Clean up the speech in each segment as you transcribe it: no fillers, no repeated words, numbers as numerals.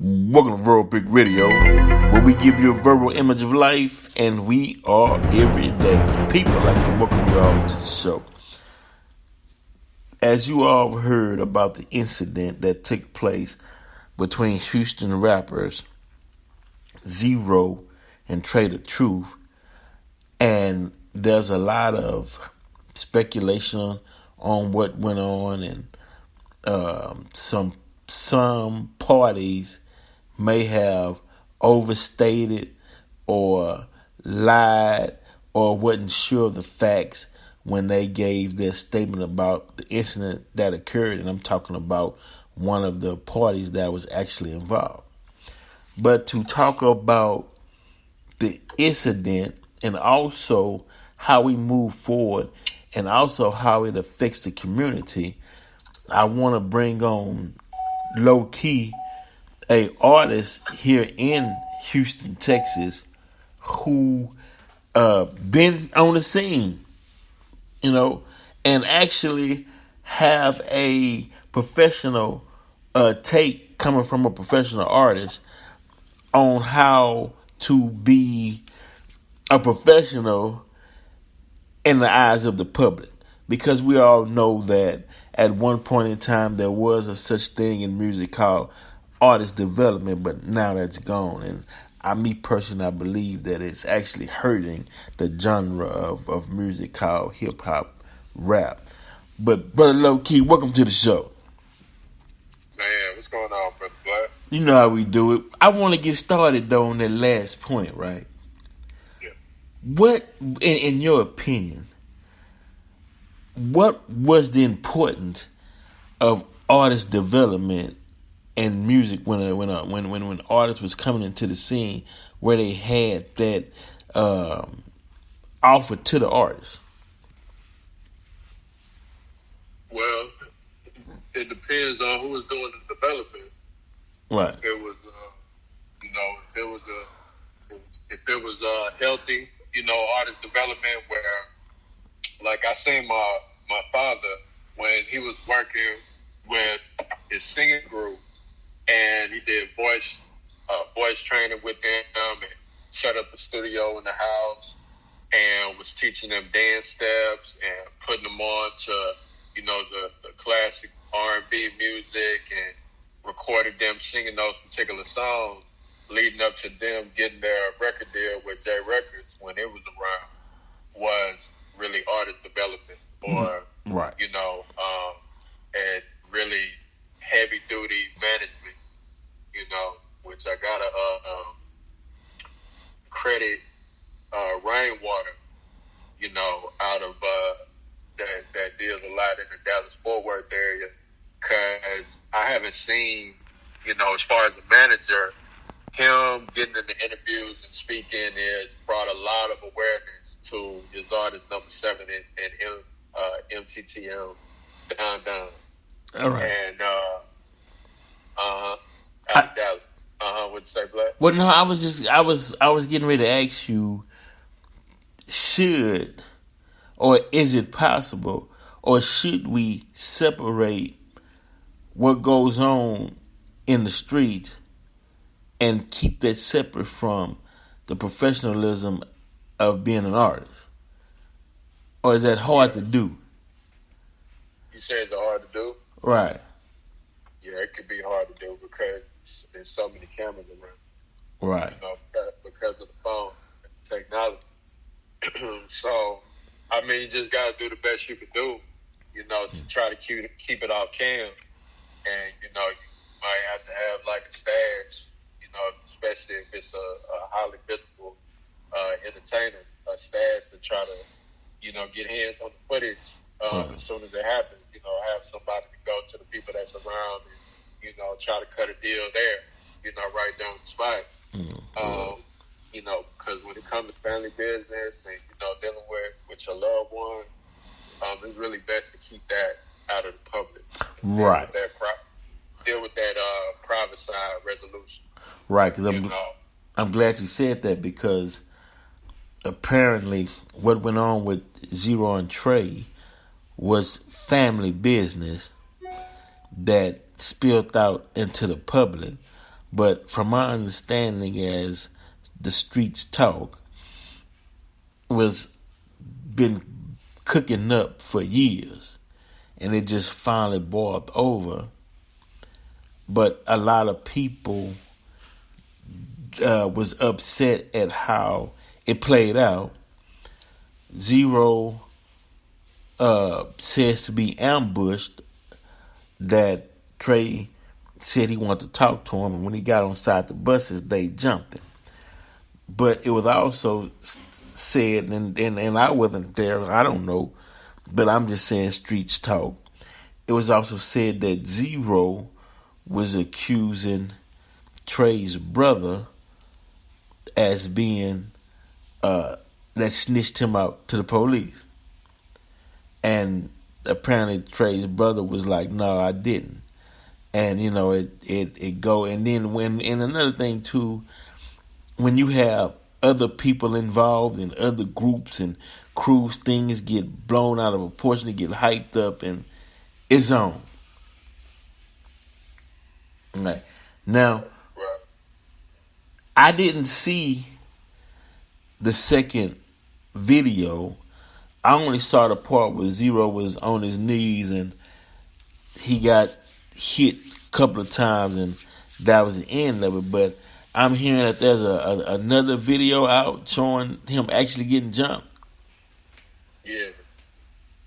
Welcome to Verbal Big Radio, where we give you a verbal image of life, and we are everyday people. I'd like to welcome you all to the show. As you all have heard about the incident that took place between Houston rappers Zro and Trae the Truth, and there's a lot of speculation on what went on, and some parties may have overstated or lied or wasn't sure of the facts when they gave their statement about the incident that occurred. And I'm talking about one of the parties that was actually involved. But to talk about the incident and also how we move forward and also how it affects the community, I want to bring on low key a artist here in Houston, Texas, who been on the scene, and actually have a professional take coming from a professional artist on how to be a professional in the eyes of the public. Because we all know that at one point in time there was a such thing in music called artist development, but now that's gone. And me personally, I believe that it's actually hurting the genre of music called hip hop rap. But Brother Low Key, welcome to the show. Man, what's going on, Brother Black? You know how we do it. I want to get started though on that last point, right? Yeah. What, in your opinion, what was the importance of artist development and music when artists was coming into the scene, where they had that offer to the artist? Well, it depends on who was doing the development. Right. If it was, if it was healthy, artist development where, like I seen my father when he was working with his singing group, and he did voice training with them and set up a studio in the house and was teaching them dance steps and putting them on to, the classic R&B music, and recorded them singing those particular songs leading up to them getting their record deal with J Records when it was around, was really artist development, or, right. And really heavy duty management, which I gotta credit Rainwater, out of that deals a lot in the Dallas Fort Worth area, because I haven't seen, as far as the manager, him getting in the interviews and speaking, it brought a lot of awareness to his artist number 7 and MTTM down. All right. And out of Dallas. What'd you say, Black? Well, no, I was getting ready to ask you, should or is it possible, or should we separate what goes on in the streets and keep that separate from the professionalism of being an artist? Or is that hard to do? You say it's hard to do? Right. Yeah, it could be hard to do because there's so many cameras around. Right. Because of the phone and technology. So, you just got to do the best you can do, to try to keep it off cam. And, you might have to have like a stash, especially if it's a highly visible entertainer, a stash to try to, get hands on the footage as soon as it happens. Have somebody to go to the people that's around and, try to cut a deal there, right down the spot. Because when it comes to family business and, dealing with your loved one, it's really best to keep that out of the public. Right. Deal with that private side resolution. Right, because I'm glad you said that, because apparently what went on with Zro and Trae was family business that spilled out into the public. But from my understanding, as the streets talk, was been cooking up for years, and it just finally boiled over. But a lot of people was upset at how it played out. Zro says to be ambushed, that Trae said he wanted to talk to him, and when he got on side the buses, they jumped him. But it was also said, and I wasn't there, I don't know, but I'm just saying streets talk. It was also said that Zro was accusing Trae's brother as being that snitched him out to the police. And apparently Trae's brother was like, no, I didn't. And, you know, it go. And then and another thing too, when you have other people involved in other groups and crews, things get blown out of proportion, they get hyped up, and it's on. Right. Now, I didn't see the second video. I only saw the part where Zro was on his knees and he got hit a couple of times, and that was the end of it. But I'm hearing that there's another video out showing him actually getting jumped. Yeah,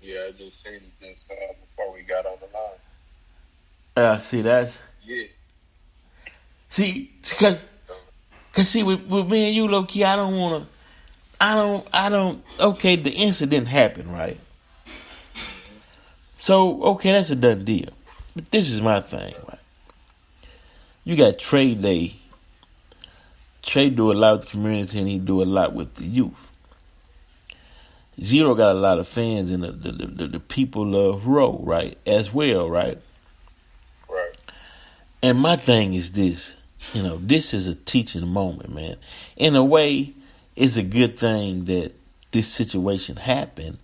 I just seen it just before we got on the line. See, that's Yeah. See, cause see, with me and you, low key, I don't. Okay, the incident happened, right? So, okay, that's a done deal. But this is my thing, right? You got Trae Day. Trae do a lot with the community, and he do a lot with the youth. Zro got a lot of fans, and the people of Ro, right, as well, right? Right. And my thing is this. You know, this is a teaching moment, man. In a way, it's a good thing that this situation happened,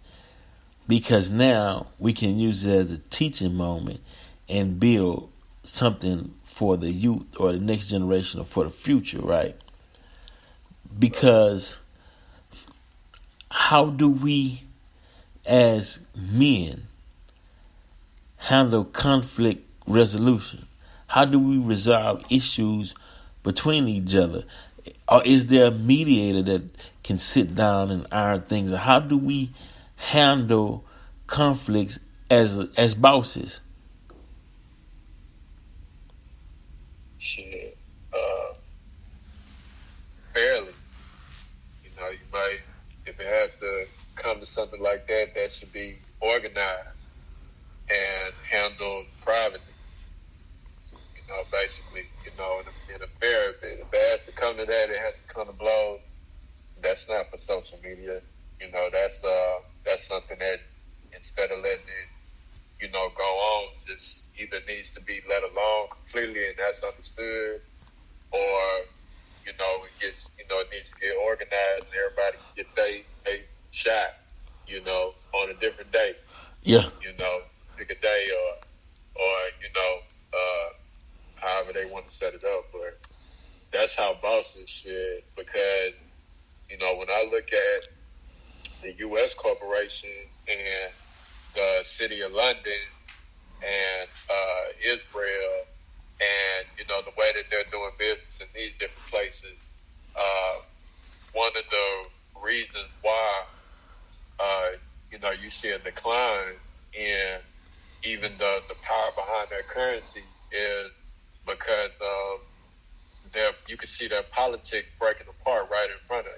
because now we can use it as a teaching moment and build something for the youth or the next generation or for the future, right? Because how do we as men handle conflict resolution? How do we resolve issues between each other? Or is there a mediator that can sit down and iron things out? How do we handle conflicts as bosses? Shit. Fairly. You know, you might, if it has to come to something like that, that should be organized and handled privately. You know, basically, you know, in a fair, if it has to come to that, it has to come to blows. That's not for social media. You know, that's something that instead of letting it, you know, go on, just either needs to be let alone completely, and that's understood, or, you know, it needs to get organized and everybody can get they shot, you know, on a different day. Yeah. You know, pick a day or you know, however they want to set it up. But that's how bosses should, because, you know, when I look at the U.S. corporation and the city of London and Israel, and, you know, the way that they're doing business in these different places, one of the reasons why, you know, you see a decline in even the power behind their currency is because you can see their politics breaking apart right in front of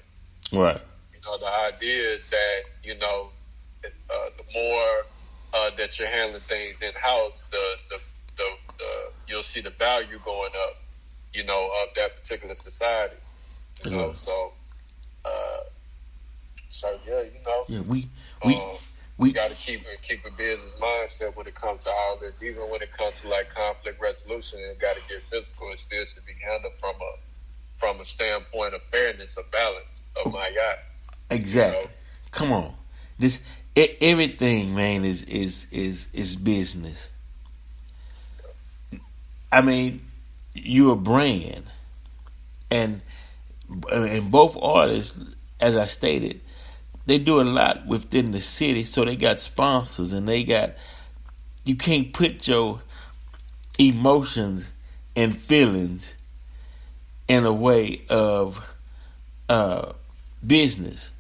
you. Right. You know, the idea is that, you know, the more that you're handling things in-house, the you'll see the value going up, you know, of that particular society. You know, so yeah, you know. Yeah, we got to keep a business mindset when it comes to all this. Even when it comes to like conflict resolution, it got to get physical. It still should be handled from a standpoint of fairness, of balance. Oh my God! Exactly. You know? Come on, this everything, man, is business. I mean, you're a brand, and both artists, as I stated, they do a lot within the city, so they got sponsors, and you can't put your emotions and feelings in a way of business.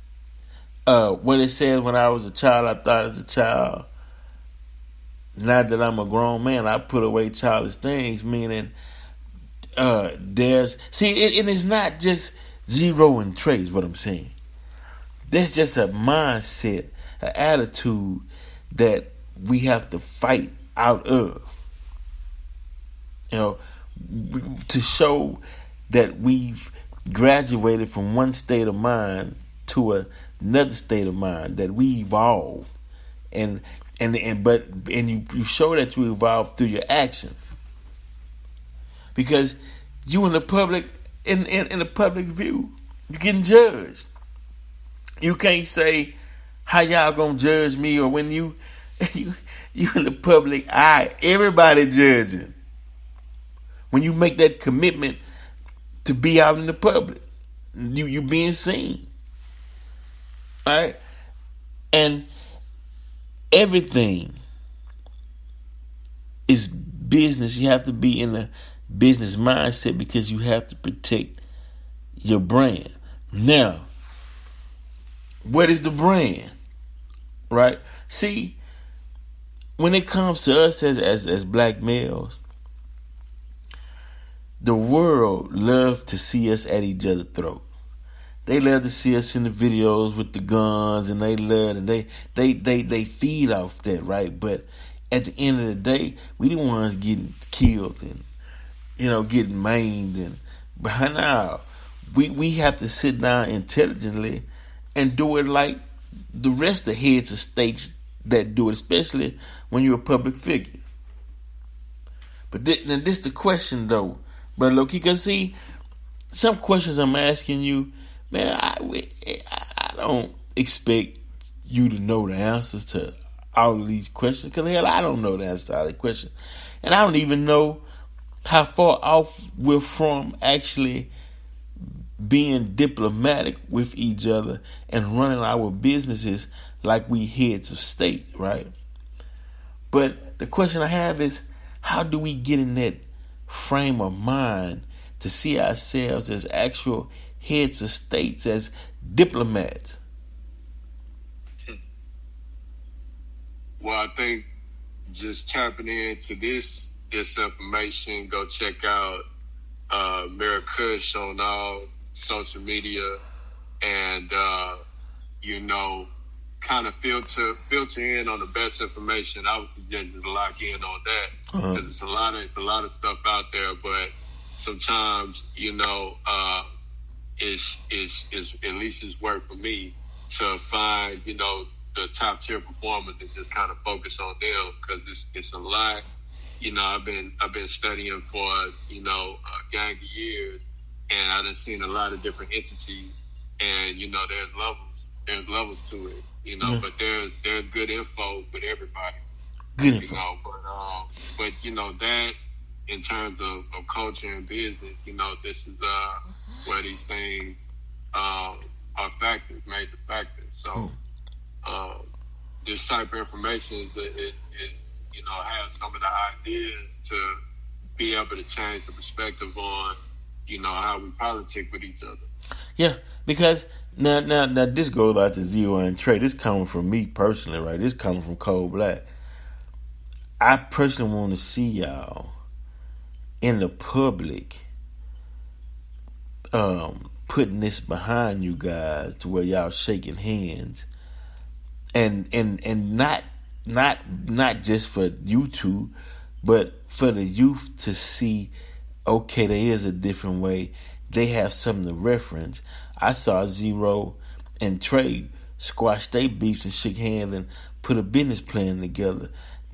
What it says, when I was a child, I thought as a child. Now that I'm a grown man, I put away childish things, meaning and it's not just Zro and Trae is what I'm saying. There's just a mindset, an attitude that we have to fight out of. You know, to show that we've graduated from one state of mind to another state of mind, that we evolve, and you show that you evolve through your actions, because you in the public in the public view, you getting judged. You can't say how y'all gonna judge me, or when you in the public eye, everybody judging. When you make that commitment to be out in the public, you being seen, right? And everything is business. You have to be in a business mindset because you have to protect your brand. Now, what is the brand? Right? See, when it comes to us as black males, the world loves to see us at each other's throat. They love to see us in the videos with the guns, and they feed off that, right? But at the end of the day, we the ones getting killed and getting maimed, and by now we have to sit down intelligently and do it like the rest of heads of states that do it, especially when you're a public figure. But this the question though, Brother Loki, because see, some questions I'm asking you, man, I don't expect you to know the answers to all of these questions, because hell, I don't know the answer to all these questions. And I don't even know how far off we're from actually being diplomatic with each other and running our businesses like we heads of state, right? But the question I have is, how do we get in that frame of mind to see ourselves as actual heads of states, as diplomats? Well, I think just tapping into this information, go check out Mary Kush on all social media, and kind of filter in on the best information. I would suggest just lock in on that, because it's a lot of stuff out there, but sometimes it's at least it's work for me to find the top tier performers and just kind of focus on them, because it's a lot. I've been studying for a gang of years, and I've seen a lot of different entities, and there's levels to it, but there's good info with everybody. Good info. But that in terms of culture and business, this is where these things are factors, major factors. So this type of information is have some of the ideas to be able to change the perspective on how we politic with each other. Yeah, because now this goes out to Zro and Trae. This coming from me personally, right? This coming from Cold Black. I personally want to see y'all in the public putting this behind you guys, to where y'all shaking hands, and not just for you two, but for the youth to see, okay, there is a different way. They have something to reference. I saw Zro and Trae squash their beefs and shake hands and put a business plan together.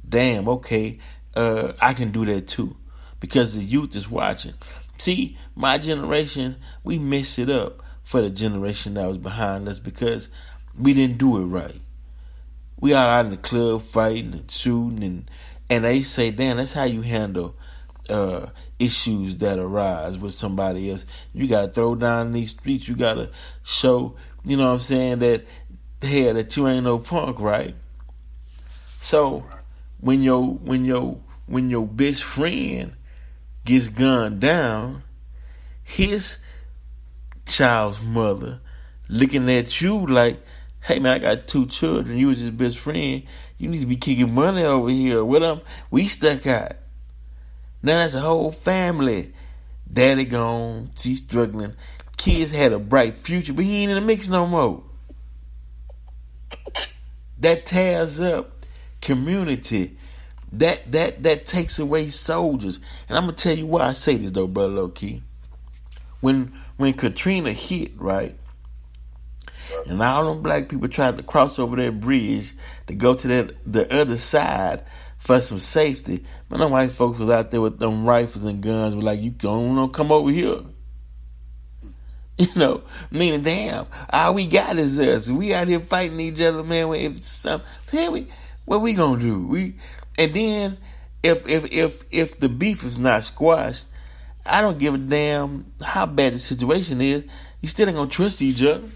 Damn, okay, I can do that too, because the youth is watching. See, my generation, we messed it up for the generation that was behind us, because we didn't do it right. We out in the club fighting and shooting, and they say, damn, that's how you handle issues that arise with somebody else. You got to throw down in these streets. You got to show, you know what I'm saying, that hey, that you ain't no punk, right? So when your best friend gets gunned down, his child's mother looking at you like, hey man, I got 2 children. You was his best friend. You need to be kicking money over here. We stuck out. Now that's a whole family. Daddy gone. She struggling. Kids had a bright future, but he ain't in the mix no more. That tears up community. That takes away soldiers. And I'm gonna tell you why I say this though, brother Low Key. When Katrina hit, right, and all them black people tried to cross over that bridge to go to the other side for some safety, man, them white folks was out there with them rifles and guns, were like, you don't come over here. You know, meaning, damn, all we got is us. We out here fighting each other, man. What we gonna do? And then if the beef is not squashed, I don't give a damn how bad the situation is. You still ain't gonna trust each other.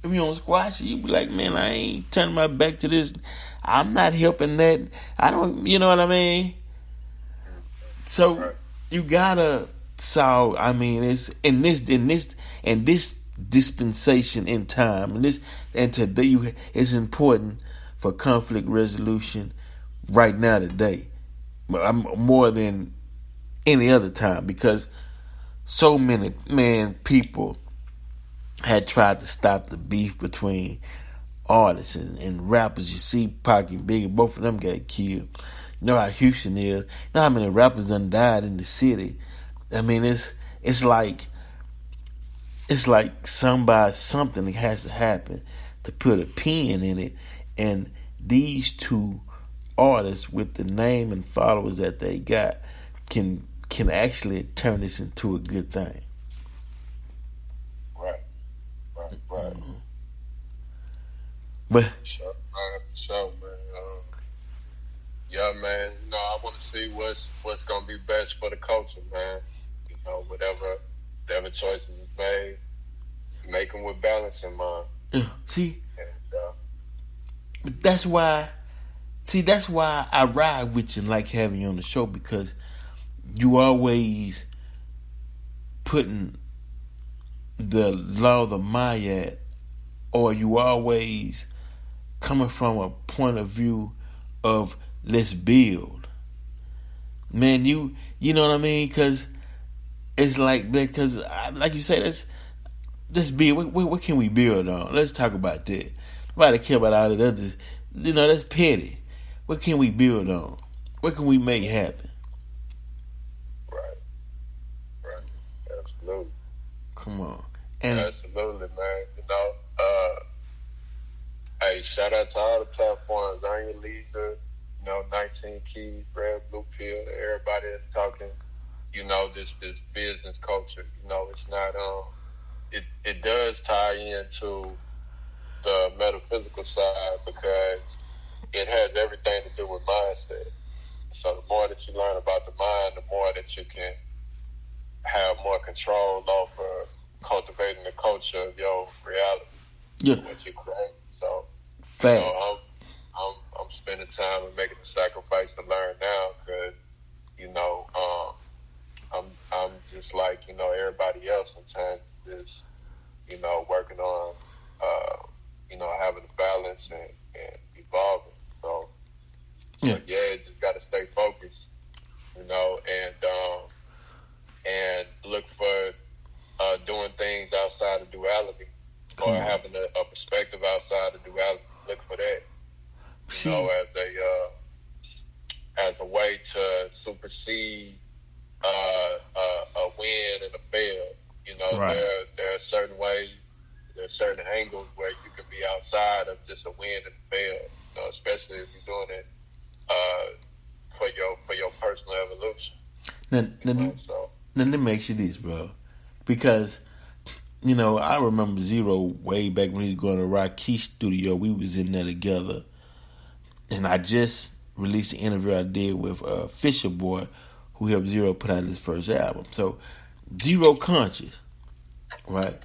If you don't squash it, you be like, man, I ain't turning my back to this. I'm not helping that. I don't, you know what I mean? So you gotta solve. I mean, it's in this dispensation in time, and today it's important for conflict resolution right now today, more than any other time, because so many people had tried to stop the beef between artists and rappers. You see Pac and Biggie, both of them got killed. You know how Houston is. You know how many rappers done died in the city. I mean, it's like something has to happen to put a pin in it. And these 2 artists with the name and followers that they got can actually turn this into a good thing. Right. Mm-hmm. But so man, yeah, man. You know, I want to see what's gonna be best for the culture, man. You know, whatever choices is made, make them with balance in mind. Yeah, see, but that's why I ride with you and like having you on the show, because you always putting the law of the Maya, or you always coming from a point of view of let's build. Man, you know what I mean? Because it's like you say, let's build. What can we build on? Let's talk about that. Nobody care about all the others. You know, that's petty. What can we build on? What can we make happen? Right. Absolutely. Come on. Absolutely, man. You know, hey, shout out to all the platforms. Iron Leader, 19 Keys, Red Blue Pill, everybody that's talking, this business culture. It's not, it does tie into the metaphysical side, because it has everything to do with mindset. So the more that you learn about the mind, the more that you can have more control over cultivating the culture of your reality. Yeah. What you create. So, fact. I'm spending time and making the sacrifice to learn now, because I'm just like everybody else in terms of this, working on having a balance and evolving. So yeah, just got to stay focused, and look for doing things outside of duality, or having a perspective outside of duality. Look for that, as a way to supersede a win and a fail. Right. There are certain ways, there are certain angles where you can be outside of just a win and a fail. Especially if you're doing it for your personal evolution. Now let me ask you this, bro, because I remember Zro way back when he was going to Rocky Studio. We was in there together, and I just released the interview I did with Fisher Boy, who helped Zero put out his first album. So Zero conscious, right?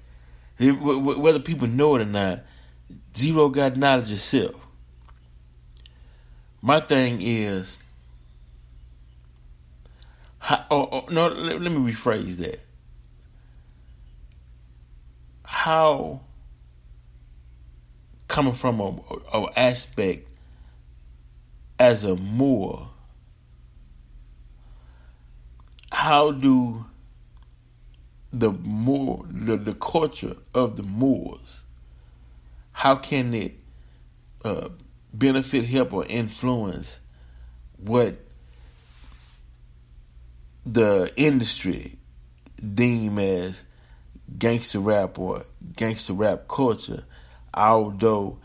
Whether people know it or not, Zero got knowledge himself. My thing is, no, let me rephrase that. How, coming from a aspect as a Moor, how do the culture of the Moors, how can it benefit, help, or influence what the industry deem as gangster rap or gangster rap culture? Although,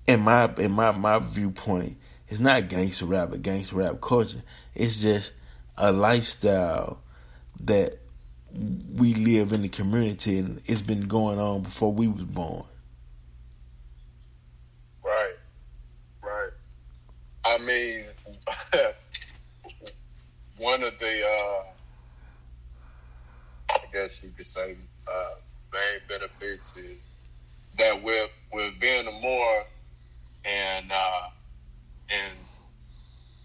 in my viewpoint, it's not gangster rap or gangster rap culture. It's just a lifestyle that we live in the community, and it's been going on before we was born. Right. I mean, one of the, I guess you could say, main benefits is that with being a Moor and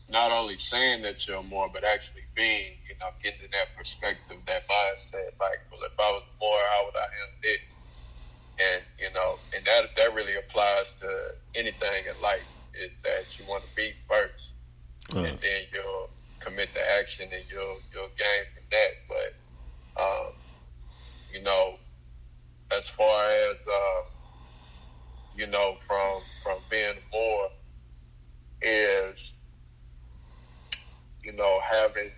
not only saying that you're more, but actually being, getting to that perspective, that mindset. Like, well, if I was more, how would I handle it? And and that really applies to anything in life. Is that you want to be first, and then you'll commit the action, and you'll gain from that. But as far as from being more is having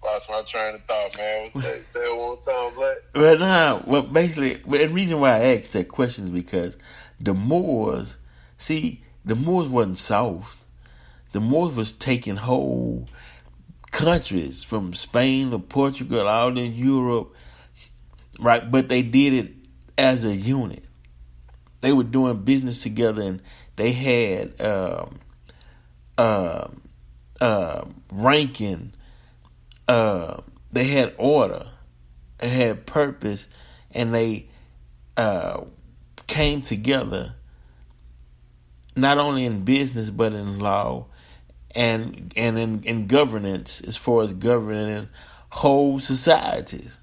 lost my train of thought, man. Say it one time, Black. Right now, basically, the reason why I asked that question is because the Moors wasn't soft. The Moors was taking whole countries from Spain to Portugal, out in Europe, right? But they did it as a unit. They were doing business together, and they had ranking. They had order. They had purpose, and they came together not only in business but in law and in governance, as far as governing whole societies.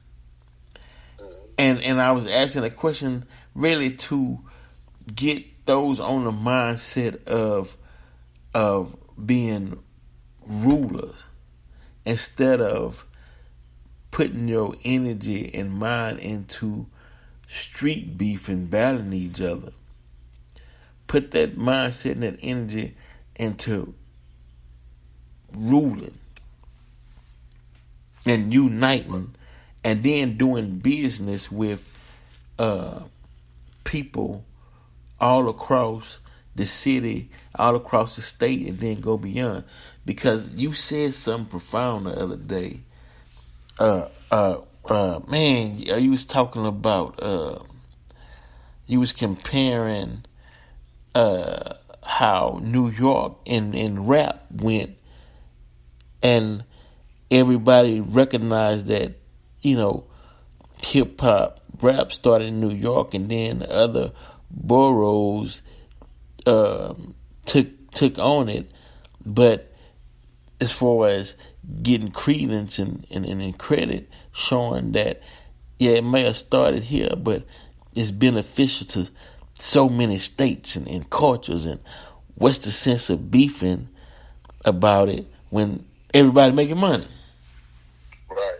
And I was asking a question really to get those on the mindset of being rulers, instead of putting your energy and mind into street beef and battling each other. Put that mindset and that energy into ruling and uniting, and then doing business with people all across the city, all across the state, and then go beyond. Because you said something profound the other day. Man, you was talking about, you was comparing how New York in rap went, and everybody recognized that, hip hop rap started in New York, and then the other boroughs took on it. But as far as getting credence and credit, showing that, yeah, it may have started here, but it's beneficial to so many states and cultures. And what's the sense of beefing about it when everybody making money? Right.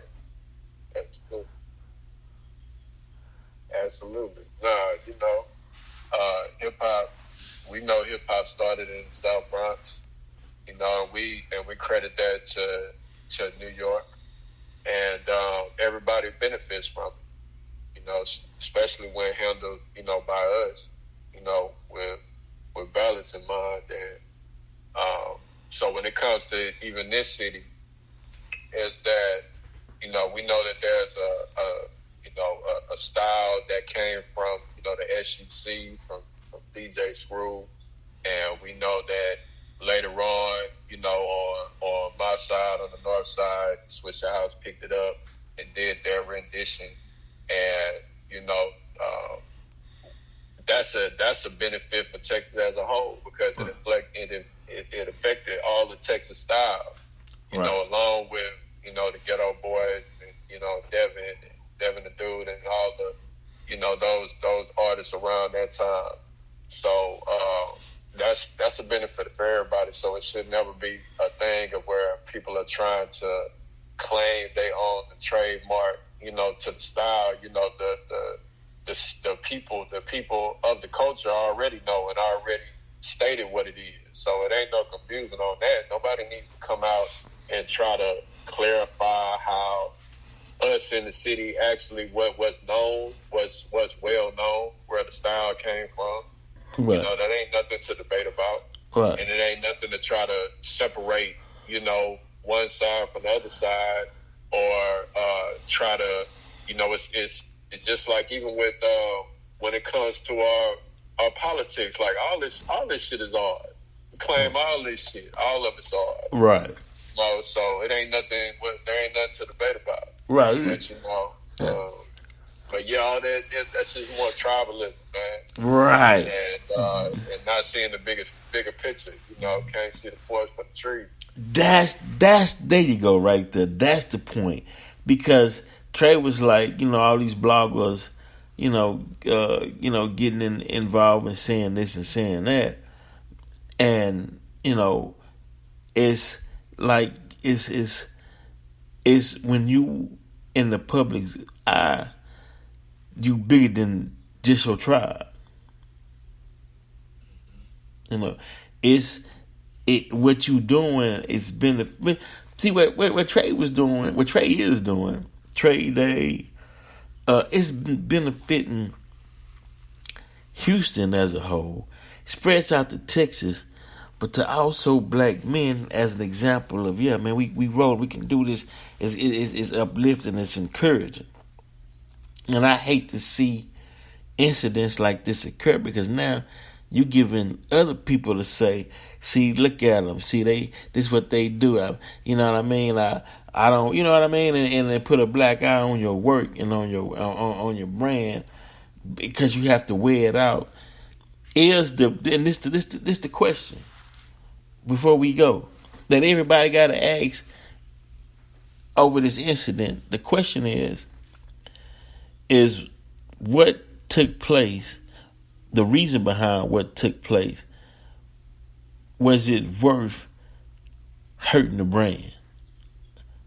Absolutely. Nah, hip hop. We know hip hop started in the South Bronx. And we credit that to New York, and everybody benefits from it. Especially when handled, by us, with balance in mind. And so when it comes to even this city, is that we know that there's a style that came from the SUC, from DJ Screw, and we know that later on, on my side, on the north side, Swisher House picked it up and did their rendition, and that's a benefit for Texas as a whole because it affected all the Texas styles, along with the Ghetto Boys and Devin the Dude and all the those artists around that time. So that's a benefit for everybody. So it should never be a thing of where people are trying to claim they own the trademark, to the style. The people of the culture already know and already stated what it is. So it ain't no confusion on that. Nobody needs to come out and try to clarify how us in the city actually what was known was well known, where the style came from. Right. That ain't nothing to debate about. Right. And it ain't nothing to try to separate, one side from the other side, or try to, it's just like even with when it comes to our politics, like all this shit is ours. We claim all this shit, all of it's ours. Right. So it ain't nothing. There ain't nothing to debate about. Right. But but yeah, all that's just more tribalism, man. Right. And not seeing the bigger picture. Can't see the forest for the trees. That's there you go right there. That's the point. Because Trae was like, all these bloggers, getting involved and saying this and saying that. And, it's like it's when you in the public's eye, you bigger than just your tribe. What you doing is benefit. See what Trae was doing, what Trae is doing, Trade Day, it's benefiting Houston as a whole, spreads out to Texas, but to also black men as an example of, man, we roll, we can do this, is uplifting, it's encouraging. And I hate to see incidents like this occur because now you giving other people to say, see, look at them, see, this is what they do. You know what I mean? I don't, you know what I mean? And they put a black eye on your work and on your brand because you have to wear it out. And this the question before we go that everybody got to ask over this incident. The question is what took place, the reason behind what took place. Was it worth hurting the brand?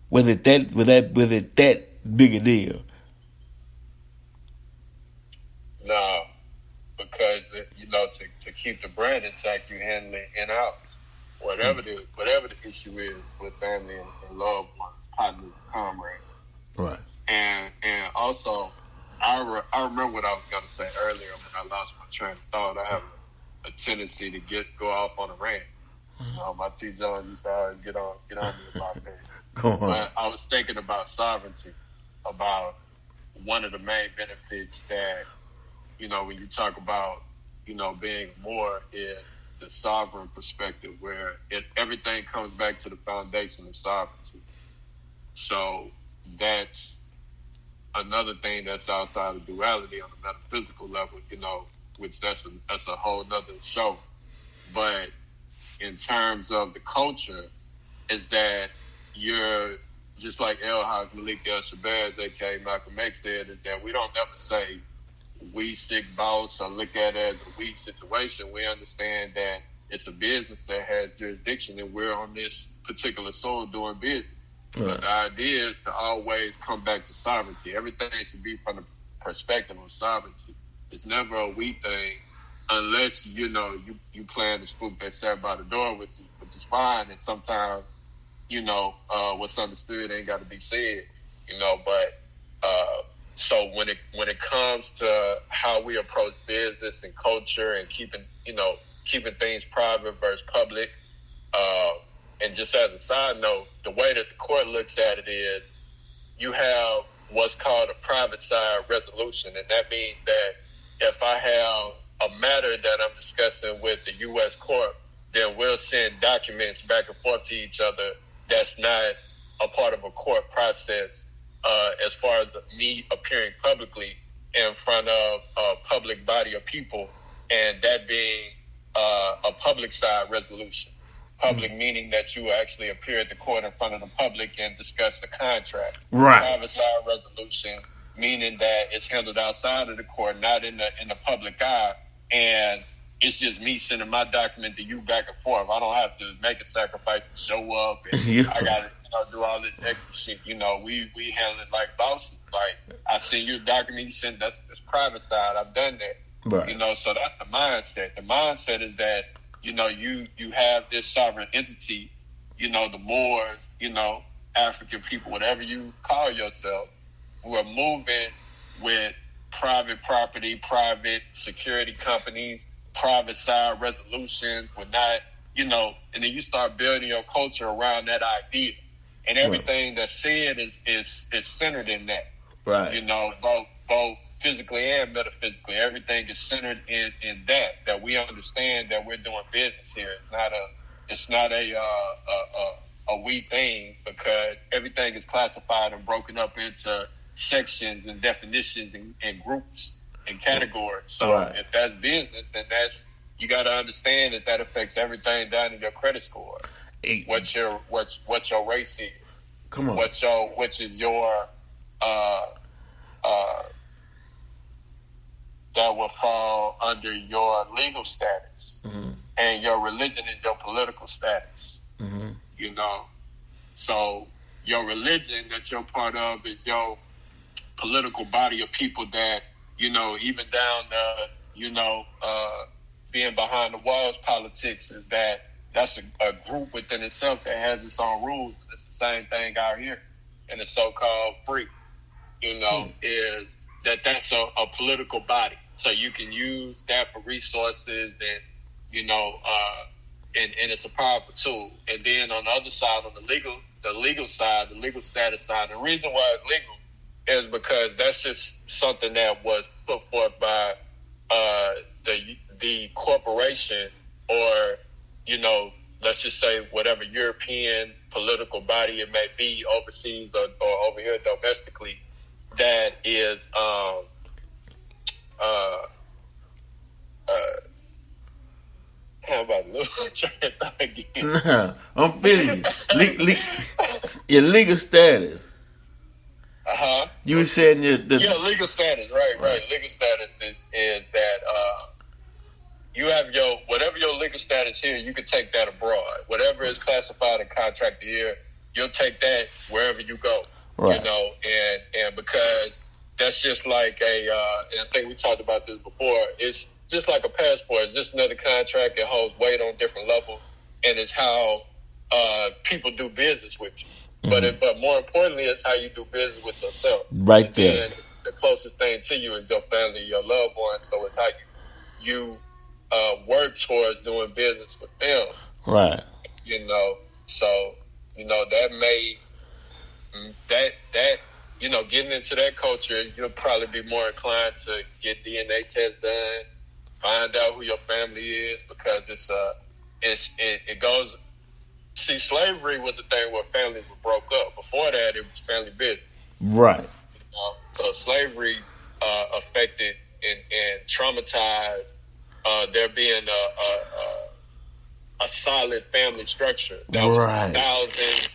Was it that big a deal? No, because to keep the brand intact, you handle it in-house. Whatever the issue is with family and loved ones, partners, comrades. Right. And also, I remember what I was gonna say earlier when I lost my train of thought. I have a tendency to go off on a rant. My T. John used to always get on me about that. Go on. But I was thinking about sovereignty, about one of the main benefits that, when you talk about, being more is the sovereign perspective where everything comes back to the foundation of sovereignty. So that's another thing that's outside of duality on a metaphysical level, which that's a whole nother show. But in terms of the culture, is that you're just like El-Haj Malik El-Shabazz, aka Malcolm X, said, is that we don't never say we sick boss or look at it as a we situation. We understand that it's a business that has jurisdiction and we're on this particular soil doing business. Right. But the idea is to always come back to sovereignty. Everything should be from the perspective of sovereignty. It's never a we thing unless, you plan to spook that sat by the door, which is fine. And sometimes, what's understood ain't got to be said, but so when it comes to how we approach business and culture and keeping things private versus public, and just as a side note, the way that the court looks at it is you have what's called a private side resolution. And that means that if I have a matter that I'm discussing with the U.S. court, then we'll send documents back and forth to each other that's not a part of a court process as far as me appearing publicly in front of a public body of people, and that being a public side resolution. Public meaning that you actually appear at the court in front of the public and discuss the contract. Right. Private side resolution meaning that it's handled outside of the court, not in the public eye, and it's just me sending my document to you back and forth. I don't have to make a sacrifice to show up, and I got to do all this extra shit. We handle it like bosses. Like, I send you a document, you send that's private side. I've done that. Right. So that's the mindset. The mindset is that you have this sovereign entity. The Moors, African people, whatever you call yourself, who are moving with private property, private security companies, private side resolutions. We're not, and then you start building your culture around that idea, and everything that's said is centered in that. Right. Both physically and metaphysically, everything is centered in that we understand that we're doing business here. It's not a we thing, because everything is classified and broken up into sections and definitions and groups and categories. So if that's business, then you got to understand that affects everything down in your credit score. What your race is. Come on. Which is your that will fall under your legal status, and your religion is your political status. So your religion that you're part of is your political body of people that, even down being behind the walls politics, is that's a group within itself that has its own rules. It's the same thing out here in the so-called free, is that's a political body. So you can use that for resources, and, and it's a powerful tool. And then on the other side, on the legal side, the legal status side, the reason why it's legal is because that's just something that was put forth by the corporation, or, let's just say whatever European political body it may be, overseas or over here domestically, that is how about again? Nah, I'm feeling you. Your legal status. You were saying legal status, right. Legal status is that you have whatever your legal status here, you can take that abroad. Whatever is classified and contracted here, you'll take that wherever you go. Right. And because that's just like and I think we talked about this before, it's just like a passport. It's just another contract. It holds weight on different levels, and it's how people do business with you. But more importantly, it's how you do business with yourself. Right there. And the closest thing to you is your family, your loved ones. So it's how you work towards doing business with them. Right. So that may getting into that culture, you'll probably be more inclined to get DNA tests done, find out who your family is, because it goes. See, slavery was the thing where families were broke up. Before that, it was family business. Right. So slavery affected and traumatized there being a solid family structure that was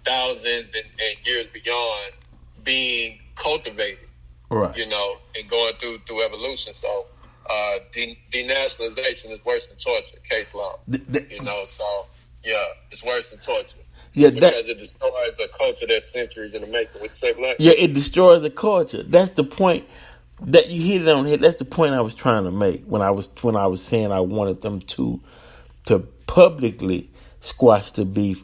thousands and years beyond being cultivated. Right. And going through evolution. So denationalization is worse than torture, case law. So yeah, it's worse than torture. Yeah, because it destroys a culture that's centuries in the making. Would you say, Black? Yeah, it destroys the culture. That's the point that you hit it on here. That's the point I was trying to make when I was saying I wanted them to publicly squash the beef,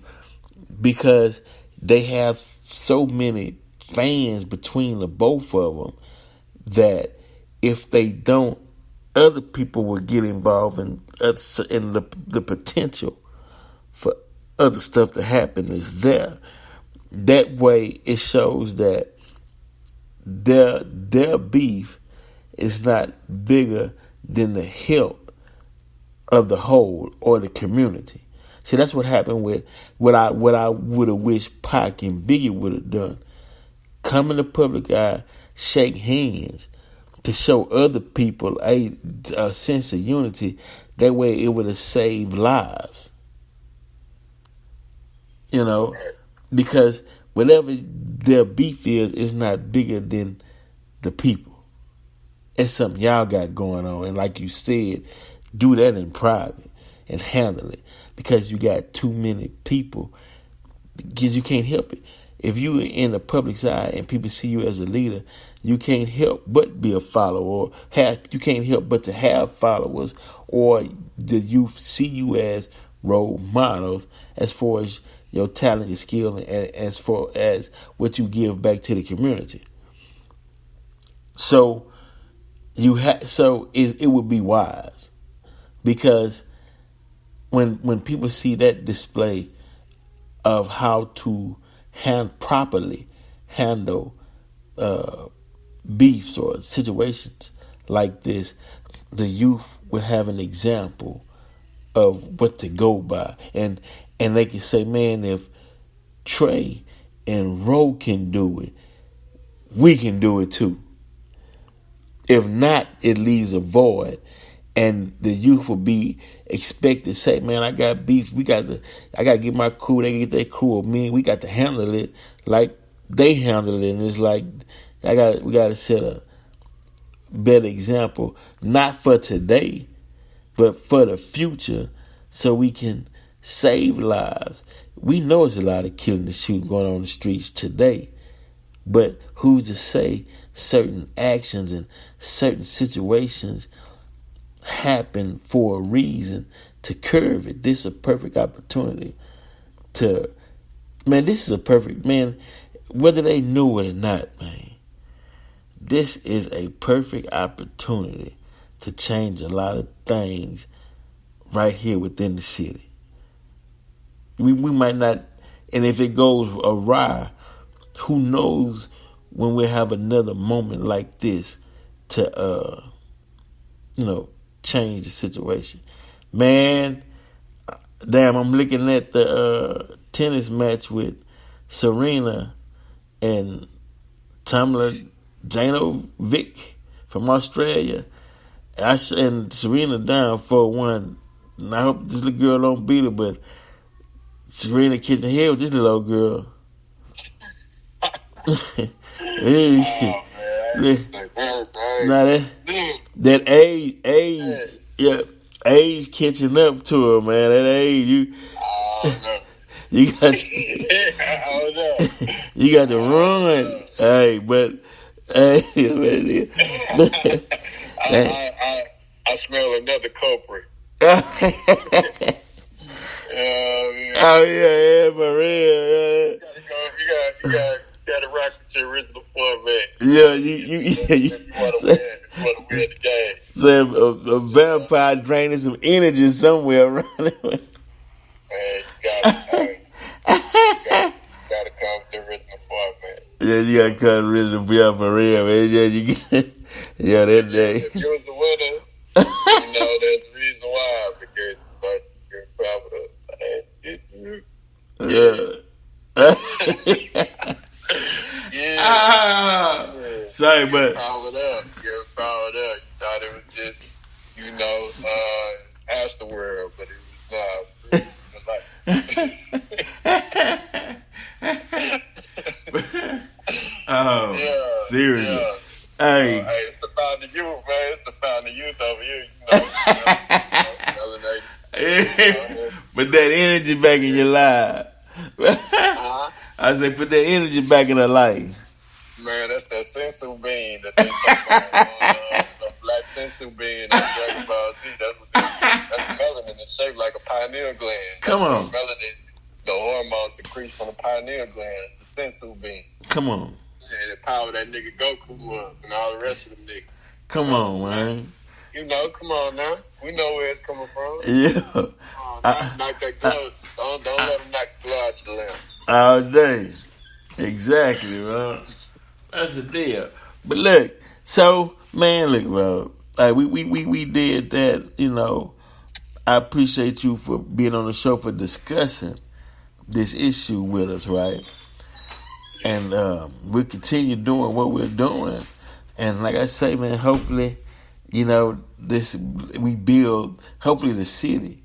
because they have so many fans between the both of them that if they don't, other people will get involved in the potential for other stuff to happen is there. That way it shows that their beef is not bigger than the health of the whole or the community. See, that's what happened with what I would have wished Pac and Biggie would have done. Come in the public eye, shake hands to show other people a sense of unity. That way it would have saved lives. You know, because whatever their beef is not bigger than the people. It's something y'all got going on. And like you said, do that in private and handle it. Because you got too many people. Because you can't help it. If you are in the public eye and people see you as a leader, you can't help but be a follower. Or you can't help but to have followers. Or the youth see you as role models as far as your talent, your skill, and as far as what you give back to the community. So it would be wise, because when people see that display of how to properly handle beefs or situations like this, the youth will have an example of what to go by, and they can say, man, if Trae and Ro can do it, we can do it too. If not, it leaves a void, and the youth will be expected to say, man, I got beef. I got to get my crew. They get their crew of me. We got to handle it like they handle it. And it's like, we got to set a better example, not for today, but for the future, so we can save lives. We know there's a lot of killing and shooting going on in the streets today, but who's to say certain actions and certain situations happen for a reason to curb it? This is a perfect opportunity this is a perfect, man, whether they know it or not, man, this is a perfect opportunity to change a lot of things right here within the city. We might not, and if it goes awry, who knows when we have another moment like this to, change the situation. Man, damn, I'm looking at the tennis match with Serena and Tamla Janovic from Australia. And Serena down 4-1. And I hope this little girl don't beat her, but Serena kicked the head with this little old girl. Hey. Now that age catching up to her, man. That age, you got you got to run. Hey, but hey, I smell another culprit. Oh yeah, for real. You gotta rock with your original format. Yeah, you want to win the game. So a vampire draining some energy somewhere around it. Man, you gotta come with the original format. Yeah, you gotta come with the original for real, man. Yeah, you get that day. If you was the winner, there's a reason why, because you're proud of yeah. Sorry, but powered up. You thought it was just, afterworld, but it was not. Seriously. Yeah. Hey, it's the founding youth, man. It's the founding youth over here. Put that energy back in your life. I say, put that energy back in her life. Man, that's that sensu bean that they talk about. The black sensu bean that's Dragon Ball Z. That's melanin. It's shaped like a pineal gland. Come on. Melanin, the hormones secrete from the pineal gland. It's the sensu bean. Come on. And it power that nigga Goku up and all the rest of them niggas. Come on, man. Come on now. We know where it's coming from. Yeah. Knock that glove. Don't let them knock the glove out your limb. All day. Exactly, bro. That's the deal. But look, bro, we did that. You know, I appreciate you for being on the show for discussing this issue with us, right? And we'll continue doing what we're doing. And like I say, man, hopefully, you know, we build. Hopefully, the city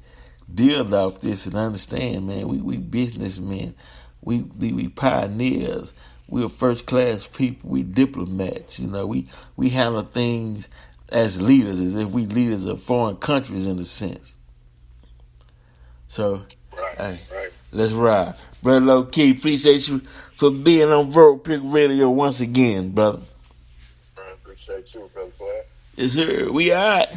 build off this and understand, man. We businessmen, we pioneers. We're first class people. We diplomats. You know, we handle things as leaders, as if we leaders of foreign countries in a sense. So, right. Let's ride. Brother Low Key, appreciate you for being on Zro Trae Radio once again, brother. I appreciate you, brother. Yes, sir. We out.